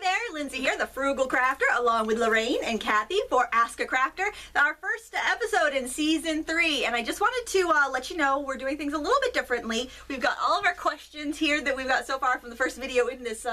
there, Lindsay here, the Frugal Crafter, along with Lorraine and Kathy for Ask a Crafter, our first episode in season 3. And I just wanted to let you know we're doing things a little bit differently. We've got all of our questions here that we've got so far from the first video in this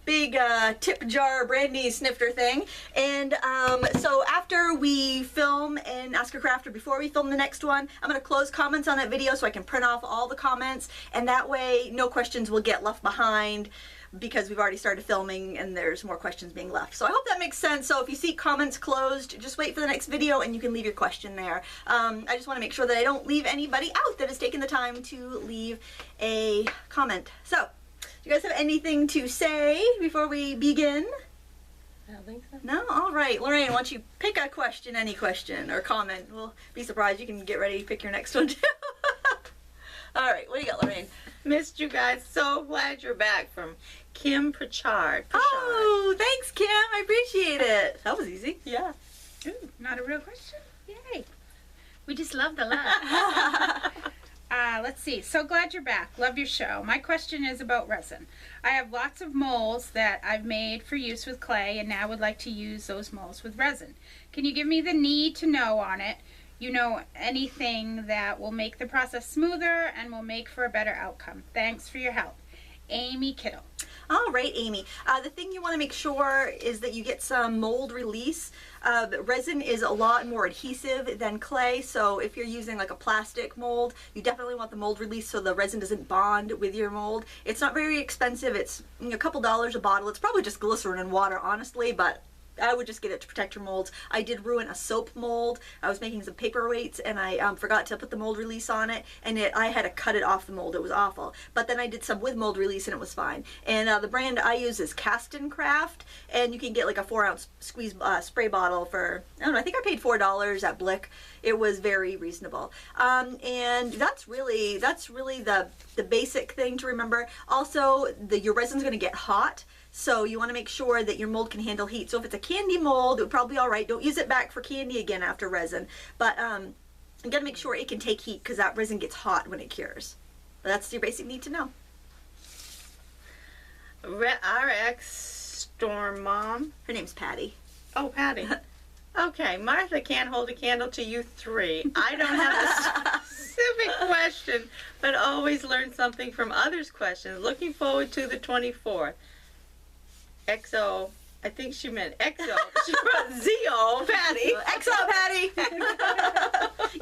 big tip jar brandy snifter thing. And so after we film and Ask a Crafter, before we film the next one, I'm going to close comments on that video so I can print off all the comments, and that way no questions will get left behind because we've already started filming and there's more questions being left. So I hope that makes sense. So if you see comments closed, just wait for the next video and you can leave your question there. I just want to make sure that I don't leave anybody out that has taken the time to leave a comment. So do you guys have anything to say before we begin? I don't think so. No? All right. Lorraine, why don't you pick a question, any question or comment. We'll be surprised. You can get ready to pick your next one too. All right. What do you got, Lorraine? Missed you guys. So glad you're back, from Kim Pritchard. Oh, thanks, Kim. I appreciate it. That was easy. Yeah. Ooh, not a real question? Yay. We just love the love. Let's see. So glad you're back. Love your show. My question is about resin. I have lots of molds that I've made for use with clay, and now would like to use those molds with resin. Can you give me the need to know on it? You know, anything that will make the process smoother and will make for a better outcome. Thanks for your help. Amy Kittle. All right, Amy. The thing you want to make sure is that you get some mold release. Resin is a lot more adhesive than clay, so if you're using like a plastic mold, you definitely want the mold release so the resin doesn't bond with your mold. It's not very expensive. It's a couple dollars a bottle. It's probably just glycerin and water, honestly, but I would just get it to protect your molds. I did ruin a soap mold. I was making some paperweights and I forgot to put the mold release on it, and I had to cut it off the mold. It was awful. But then I did some with mold release and it was fine. And the brand I use is Castin Craft, and you can get like a 4-ounce squeeze spray bottle for, I don't know, I think I paid $4 at Blick. It was very reasonable. And that's really the basic thing to remember. Also, your resin's going to get hot. So you want to make sure that your mold can handle heat. So if it's a candy mold, it would probably be all right. Don't use it back for candy again after resin. But you got to make sure it can take heat because that resin gets hot when it cures. But that's your basic need to know. RX Storm Mom. Her name's Patty. Oh, Patty. Okay, Martha can't hold a candle to you 3. I don't have a specific question, but always learn something from others' questions. Looking forward to the 24th. XO, I think she meant XO. She wrote ZO, Patty. XO, Patty.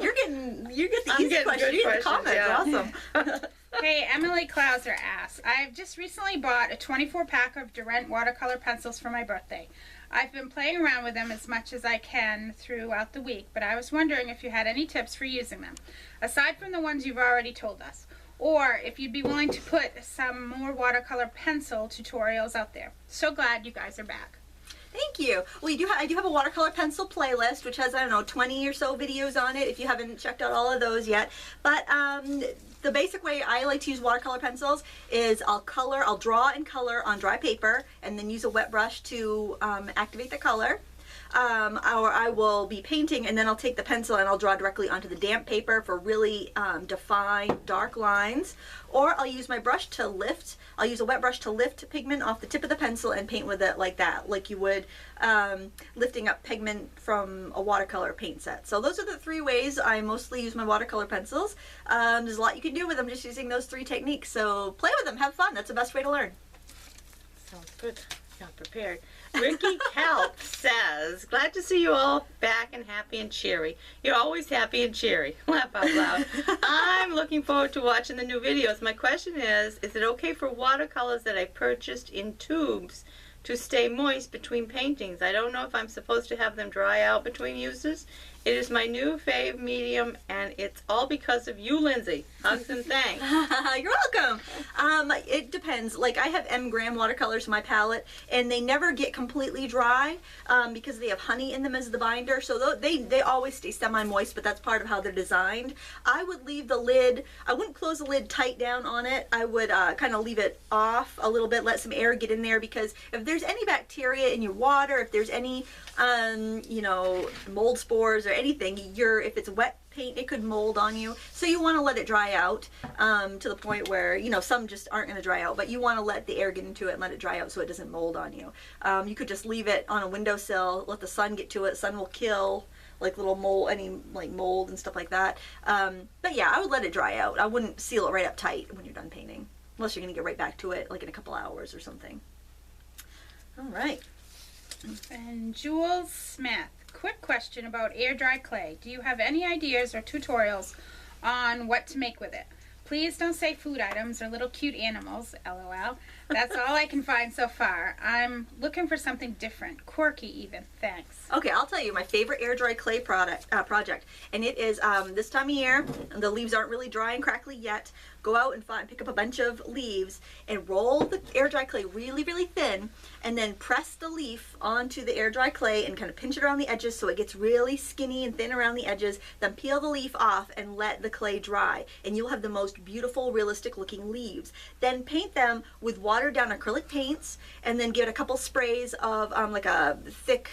You're getting the easy question. You get the comments. Yeah. Awesome. Hey, Emily Klauser asks, I've just recently bought a 24-pack of Durant watercolor pencils for my birthday. I've been playing around with them as much as I can throughout the week, but I was wondering if you had any tips for using them, aside from the ones you've already told us. Or if you'd be willing to put some more watercolor pencil tutorials out there. So glad you guys are back. Thank you. Well, I do have a watercolor pencil playlist, which has, I don't know, 20 or so videos on it, if you haven't checked out all of those yet. But the basic way I like to use watercolor pencils is I'll draw and color on dry paper and then use a wet brush to activate the color. Or I will be painting and then I'll take the pencil and I'll draw directly onto the damp paper for really defined dark lines. Or I'll use my brush to lift. I'll use a wet brush to lift pigment off the tip of the pencil and paint with it like that, like you would lifting up pigment from a watercolor paint set. So those are the 3 ways I mostly use my watercolor pencils. There's a lot you can do with them just using those 3 techniques. So play with them, have fun. That's the best way to learn. Sounds good. Got prepared. Ricky Kelp says, glad to see you all back and happy and cheery. You're always happy and cheery. Laugh out loud. I'm looking forward to watching the new videos. My question is it okay for watercolors that I purchased in tubes to stay moist between paintings? I don't know if I'm supposed to have them dry out between uses. It is my new fave medium, and it's all because of you, Lindsay. Hugs and thanks. You're welcome. It depends. Like, I have M-gram watercolors in my palette, and they never get completely dry because they have honey in them as the binder. So they always stay semi-moist, but that's part of how they're designed. I would leave the lid, I wouldn't close the lid tight down on it. I would kind of leave it off a little bit, let some air get in there, because if there's any bacteria in your water, if there's any, you know, mold spores or anything, if it's wet paint, it could mold on you. So you want to let it dry out to the point where, you know, some just aren't going to dry out, but you want to let the air get into it and let it dry out so it doesn't mold on you. You could just leave it on a windowsill, let the sun get to it. Sun will kill like little mold, any like mold and stuff like that. But yeah, I would let it dry out. I wouldn't seal it right up tight when you're done painting, unless you're going to get right back to it like in a couple hours or something. All right. And Jules Smith, quick question about air dry clay. Do you have any ideas or tutorials on what to make with it? Please don't say food items or little cute animals, LOL. That's all I can find so far. I'm looking for something different, quirky even. Thanks. Okay, I'll tell you my favorite air dry clay project, and it is this time of year. And the leaves aren't really dry and crackly yet. Go out and pick up a bunch of leaves and roll the air dry clay really, really thin, and then press the leaf onto the air dry clay and kind of pinch it around the edges so it gets really skinny and thin around the edges. Then peel the leaf off and let the clay dry, and you'll have the most beautiful, realistic looking leaves. Then paint them with watered down acrylic paints, and then give it a couple sprays of like a thick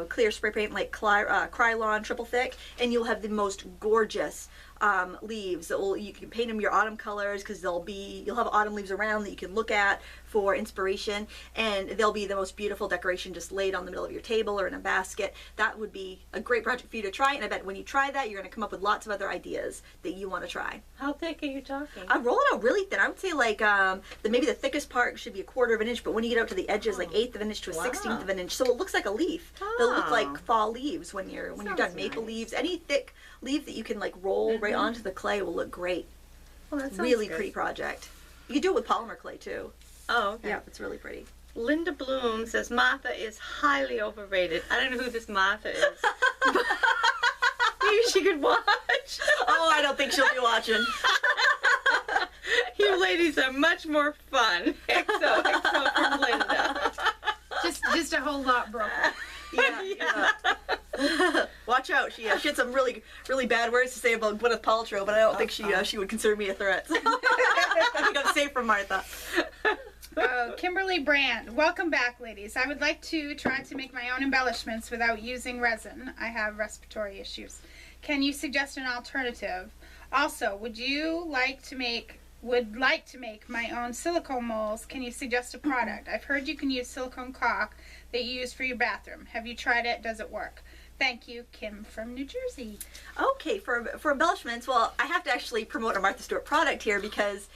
clear spray paint like Krylon triple thick, and you'll have the most gorgeous leaves. You can paint them your autumn colors, because you'll have autumn leaves around that you can look at for inspiration, and they'll be the most beautiful decoration just laid on the middle of your table or in a basket. That would be a great project for you to try, and I bet when you try that, you're going to come up with lots of other ideas that you want to try. How thick are you talking? Roll it out really thin. I would say like maybe the thickest part should be 1/4 of an inch, but when you get out to the edges, like 1/8 of an inch to a 1/16 of an inch, so it looks like a leaf. They'll look like fall leaves when you're done. Maple leaves, any thick leaf that you can like roll right onto the clay will look great. Well, that sounds really good. pretty project. You can do it with polymer clay too. Oh, okay. Yeah, it's really pretty. Linda Bloom says Martha is highly overrated. I don't know who this Martha is. Maybe she could watch. Oh, I don't think she'll be watching. You ladies are much more fun. XOXO from Linda. Just a whole lot broken. Yeah. Watch out. She had some really, really bad words to say about Gwyneth Paltrow, but I don't think she would consider me a threat. So. I think I'm safe from Martha. Kimberly Brand, welcome back, ladies. I would like to try to make my own embellishments without using resin. I have respiratory issues. Can you suggest an alternative? Also, would like to make my own silicone molds. Can you suggest a product? I've heard you can use silicone caulk that you use for your bathroom. Have you tried it? Does it work? Thank you, Kim from New Jersey. Okay, for embellishments, well, I have to actually promote a Martha Stewart product here, because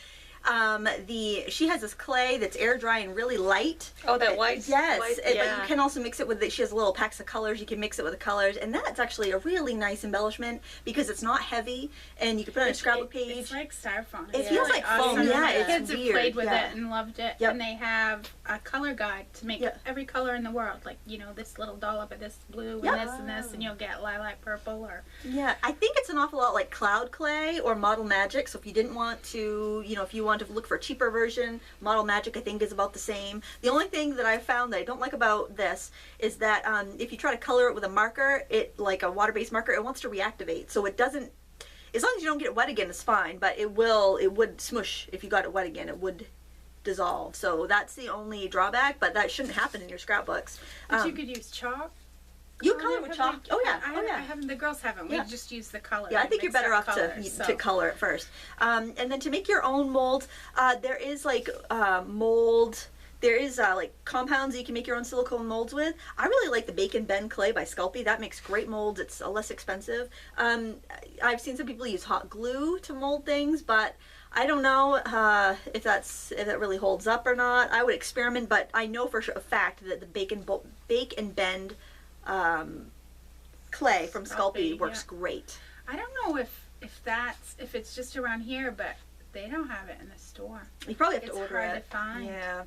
she has this clay that's air dry and really light. Oh, that white. Yes, white, but you can also mix it with she has little packs of colors. You can mix it with the colors, and that's actually a really nice embellishment because it's not heavy, and you can put it on a scrapbook page. It's like styrofoam. It feels like foam. Awesome. Yeah, My it's kids weird. have played with Yeah. it and loved it, Yep. and they have a color guide to make Yep. every color in the world. Like, you know, this little dollop of this blue Yep. and this, and you'll get lilac purple or. Yeah, I think it's an awful lot like Cloud Clay or Model Magic. So if you didn't want to, if you want to look for a cheaper version, Model Magic I think is about the same. The only thing that I found that I don't like about this is that if you try to color it with a marker, like a water-based marker, it wants to reactivate. So it doesn't. As long as you don't get it wet again, it's fine. But it would smush if you got it wet again. It would dissolve. So that's the only drawback. But that shouldn't happen in your scrapbooks. But you could use chalk. You color with chalk. Oh yeah. I haven't. The girls haven't. Yeah. We just use the color. Yeah, I think you're better off colors, to color it first. And then to make your own molds, there is like mold. There is like compounds that you can make your own silicone molds with. I really like the Bake and Bend clay by Sculpey. That makes great molds. It's less expensive. I've seen some people use hot glue to mold things, but I don't know if that really holds up or not. I would experiment, but I know for a fact that the Bake and Bend clay from Sculpey works great. I don't know if it's just around here, but they don't have it in the store. You probably have to order it. It's hard to find. Yeah.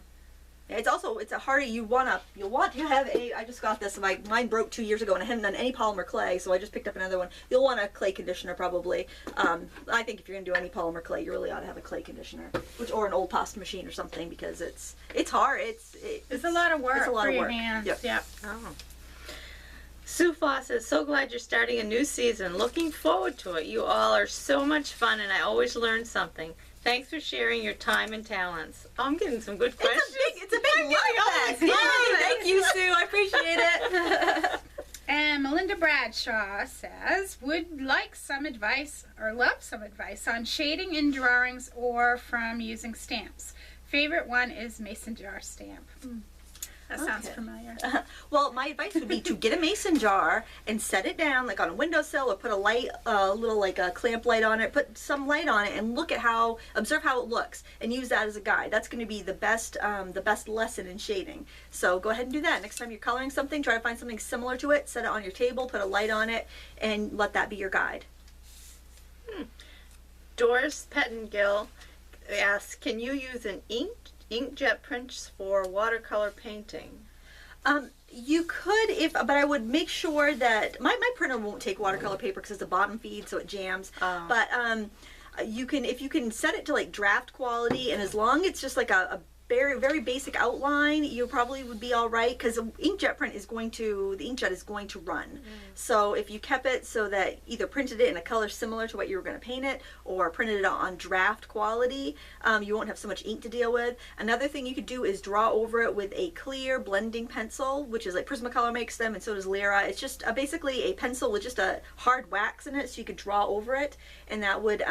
It's a harder. You'll want to have a. I just got this. Mine broke 2 years ago, and I haven't done any polymer clay, so I just picked up another one. You'll want a clay conditioner probably. I think if you're gonna do any polymer clay, you really ought to have a clay conditioner, or an old pasta machine or something, because it's hard. It's a lot of work. It's a lot for of your work. hands. Yep. Oh. Sue Foss says, so glad you're starting a new season. Looking forward to it. You all are so much fun, and I always learn something. Thanks for sharing your time and talents. Oh, I'm getting some good questions. It's a big love fest. Yay, thank you, Sue. I appreciate it. And Melinda Amanda Bradshaw says, would like some advice or love some advice on shading in drawings or from using stamps. Favorite one is mason jar stamp. That sounds familiar. Well, my advice would be to get a mason jar and set it down like on a windowsill, or put a light, little like a clamp light on it, put some light on it, and look at observe how it looks, and use that as a guide. That's going to be the best lesson in shading. So go ahead and do that. Next time you're coloring something, try to find something similar to it, set it on your table, put a light on it, and let that be your guide. Doris Pettengill asks, can you use an inkjet prints for watercolor painting? You could, but I would make sure that my printer won't take watercolor paper because it's a bottom feed, so it jams. But if you can set it to like draft quality, and as long as it's just like a very, very basic outline, you probably would be all right, because the inkjet is going to run. So if you kept it so that either printed it in a color similar to what you were going to paint it, or printed it on draft quality, you won't have so much ink to deal with. Another thing you could do is draw over it with a clear blending pencil, which is like Prismacolor makes them, and so does Lyra. It's just basically a pencil with just a hard wax in it, so you could draw over it, and that would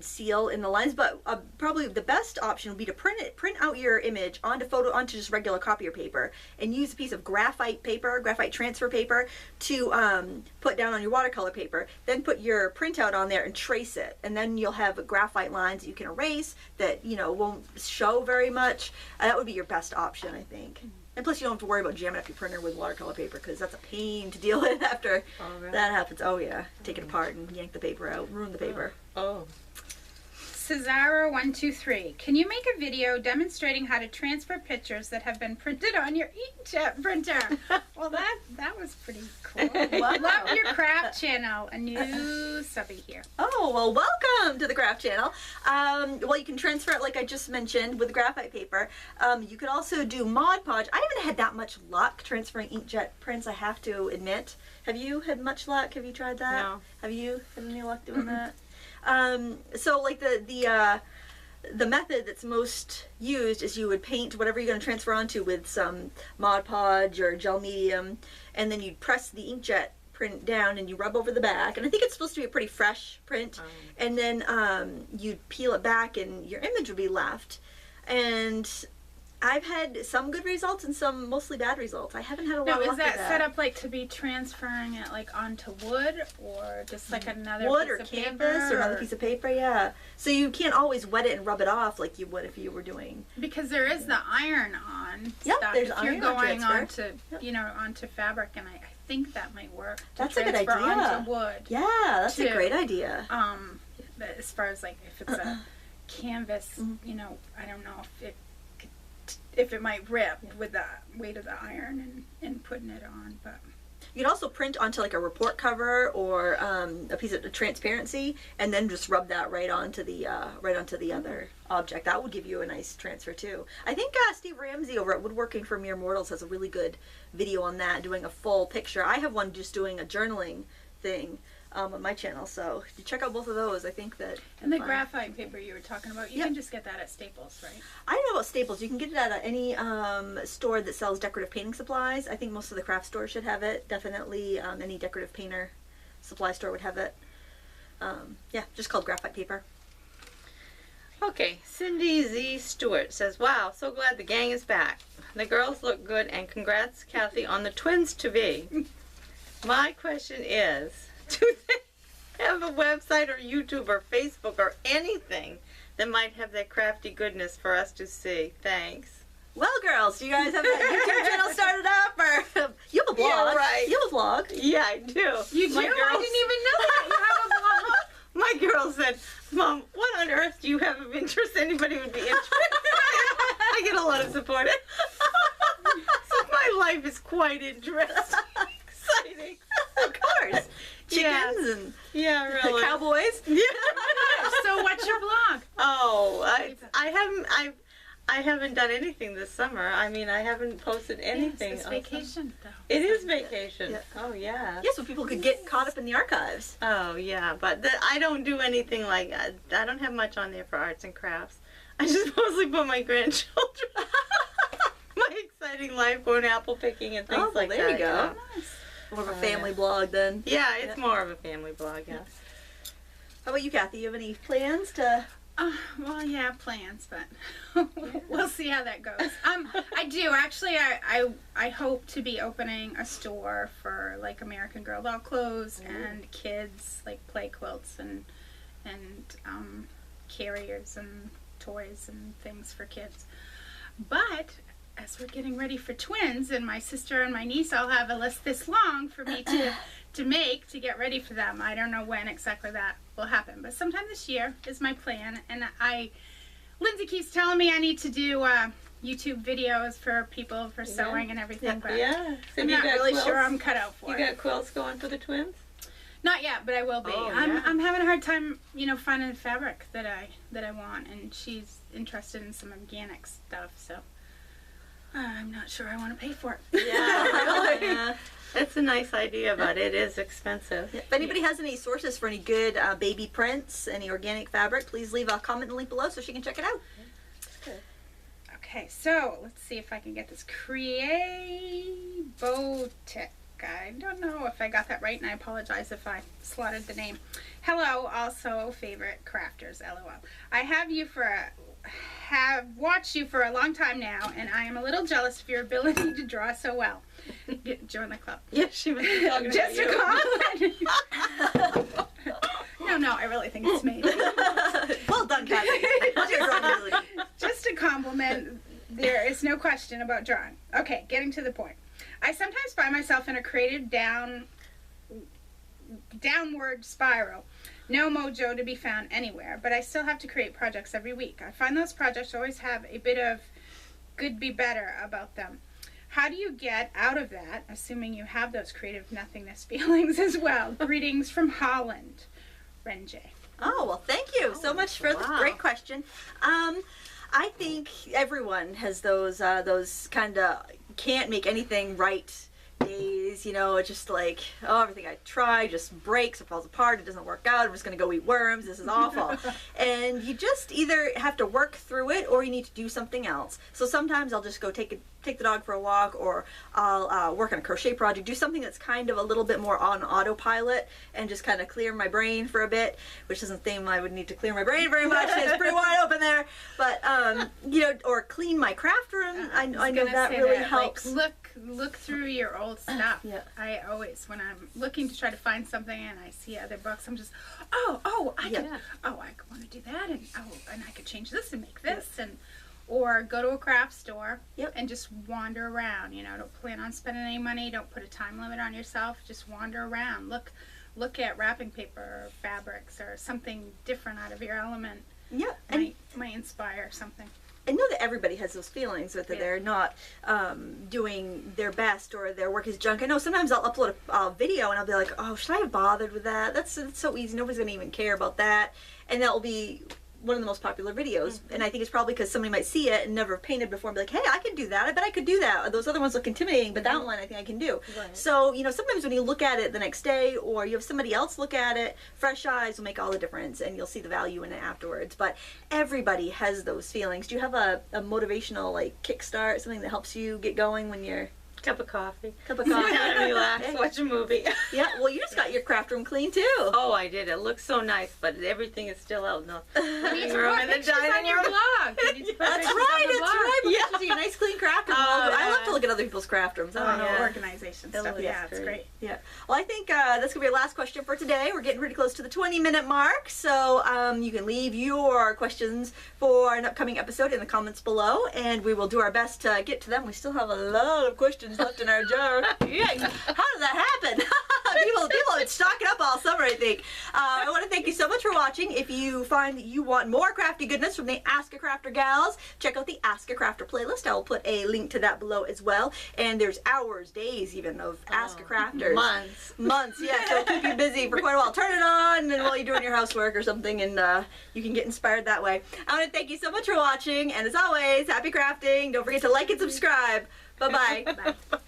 seal in the lines. But probably the best option would be to print out your image onto just regular copier paper, and use a piece of graphite transfer paper to put down on your watercolor paper. Then put your printout on there and trace it, and then you'll have graphite lines that you can erase that won't show very much. That would be your best option, I think. And plus, you don't have to worry about jamming up your printer with watercolor paper, because that's a pain to deal with after that happens. Oh yeah, take it apart and yank the paper out, ruin the paper. Cesaro123, can you make a video demonstrating how to transfer pictures that have been printed on your inkjet printer? Well, that was pretty cool. Wow. Love your craft channel. A new subby here. Oh, well, welcome to the craft channel. Well, you can transfer it like I just mentioned with graphite paper. You could also do Mod Podge. I haven't had that much luck transferring inkjet prints, I have to admit. Have you had much luck? Have you tried that? No. Have you had any luck doing that? So like the method that's most used is you would paint whatever you're going to transfer onto with some Mod Podge or gel medium, and then you'd press the inkjet print down and you rub over the back, and I think it's supposed to be a pretty fresh print, and then you'd peel it back and your image would be left. And I've had some good results and some mostly bad results. I haven't had a lot of luck with that. Is that set up like to be transferring it like onto wood, or just like another wood piece or of canvas paper, or another piece of paper? Yeah. So you can't always wet it and rub it off like you would if you were doing. Because there is the iron on Yep, stuff. there's if iron you're on going transfer. onto onto fabric, and I think that might work. To That's a good transfer idea. onto wood. Yeah, that's a too. great idea. But as far as like if it's a canvas, I don't know if it might rip with the weight of the iron and putting it on, but You could also print onto like a report cover or a piece of transparency, and then just rub that right onto the other object. That would give you a nice transfer too. I think Steve Ramsey over at Woodworking for Mere Mortals has a really good video on that, doing a full picture. I have one just doing a journaling thing on my channel, so you check out both of those. I think that. And the graphite paper you were talking about, you can just get that at Staples, right? I don't know about Staples. You can get it at any store that sells decorative painting supplies. I think most of the craft stores should have it. Definitely any decorative painter supply store would have it. Yeah, just called graphite paper. Okay, Cindy Z Stewart says, wow, so glad the gang is back. The girls look good, and congrats, Kathy, on the twins to be. My question is, do they have a website or YouTube or Facebook or anything that might have that crafty goodness for us to see? Thanks. Well, girls, do you guys have that YouTube channel started up? Or you have a blog? Yeah, right. You have a blog? Yeah, I do. You do? I didn't even know that. You have a blog? My girl said, Mom, what on earth do you have of interest anybody would be interested in? I get a lot of support. So my life is quite interesting. Exciting. Of course. Chickens and really. the cowboys. Yeah. So what's your blog? Oh, I haven't done anything this summer. I mean, I haven't posted anything. Yes, it's vacation, though. It is vacation. Yeah. Oh, yeah. Yeah, so people could get caught up in the archives. Oh, yeah, but I don't do anything like that. I don't have much on there for arts and crafts. I just mostly put my grandchildren. My exciting life, going apple picking and things like there that. you go. Nice. More of a family blog then. Yeah, it's more of a family blog, yeah. How about you, Kathy? You have any plans to... Well, yeah, plans, but we'll see how that goes. I do actually. I hope to be opening a store for like American Girl doll clothes and kids like play quilts and carriers and toys and things for kids. But as we're getting ready for twins, and my sister and my niece all have a list this long for me to make to get ready for them. I don't know when exactly that will happen, but sometime this year is my plan. And Lindsay keeps telling me I need to do YouTube videos for people for sewing and everything, but yeah. So I'm not really sure I'm cut out for it. You got quilts going for the twins? Not yet, but I will be. Oh, yeah. I'm having a hard time, finding fabric that I want, and she's interested in some organic stuff, so I'm not sure I want to pay for it. Yeah, really. Yeah. It's a nice idea, but it is expensive. Yeah. If anybody has any sources for any good baby prints, any organic fabric, please leave a comment and link below so she can check it out. Okay, so let's see if I can get this. Creabotic. I don't know if I got that right, and I apologize if I slaughtered the name. Hello, also favorite crafters, LOL. I have watched you for a long time now, and I am a little jealous of your ability to draw so well. Join the club. Yeah, she was talking Just a about compliment. No, I really think it's me. Well done, Kathy. What's your drawing ability? Just a compliment. There is no question about drawing. Okay, getting to the point. I sometimes find myself in a creative downward spiral. No mojo to be found anywhere, but I still have to create projects every week. I find those projects always have a bit of could be better about them. How do you get out of that, assuming you have those creative nothingness feelings as well? Greetings from Holland, Renjay. Oh, well, thank you so much for the great question. I think everyone has those kind of can't make anything right days, it's just like, oh, everything I try just breaks, it falls apart, it doesn't work out, I'm just going to go eat worms, this is awful. And you just either have to work through it or you need to do something else. So sometimes I'll just go take the dog for a walk, or I'll work on a crochet project, do something that's kind of a little bit more on autopilot and just kind of clear my brain for a bit, which doesn't seem I would need to clear my brain very much. It's pretty wide open there. But, or clean my craft room. I know that really helps. Like, look through your old stuff. Yeah. I always, when I'm looking to try to find something and I see other books, I'm just, I want to do that, and I could change this and make this, and or go to a craft store and just wander around. Don't plan on spending any money. Don't put a time limit on yourself. Just wander around. Look at wrapping paper or fabrics or something different out of your element. Yeah, might inspire something. I know that everybody has those feelings that they're not doing their best or their work is junk. I know sometimes I'll upload a video and I'll be like, oh, should I have bothered with that? That's so easy. Nobody's going to even care about that. And that will be one of the most popular videos. And I think it's probably because somebody might see it and never painted before and be like, hey, I could do that. I bet I could do that. Or those other ones look intimidating, but that one I think I can do. Right. So, sometimes when you look at it the next day or you have somebody else look at it, fresh eyes will make all the difference and you'll see the value in it afterwards. But everybody has those feelings. Do you have a motivational kickstart, something that helps you get going when you're... Cup of coffee. Relax, watch a movie. Yeah, well, you just got your craft room clean too. Oh, I did. It looks so nice, but everything is still out in the living room and the dining room. That's right. Yeah, you see a nice clean craft room. I love to look at other people's craft rooms. Organization stuff. Yeah, it's great. Yeah. Well, I think that's gonna be our last question for today. We're getting pretty close to the 20-minute mark, so you can leave your questions for an upcoming episode in the comments below, and we will do our best to get to them. We still have a lot of questions left in our jar. Yeah. How did that happen? People have been stocking up all summer, I think. I want to thank you so much for watching. If you find that you want more crafty goodness from the Ask a Crafter gals, check out the Ask a Crafter playlist. I will put a link to that below as well. And there's hours, days even, of Ask a Crafters. Months, yeah. So keep you busy for quite a while. Turn it on and while you're doing your housework or something, and you can get inspired that way. I want to thank you so much for watching, and as always, happy crafting. Don't forget to like and subscribe. Bye-bye. Bye.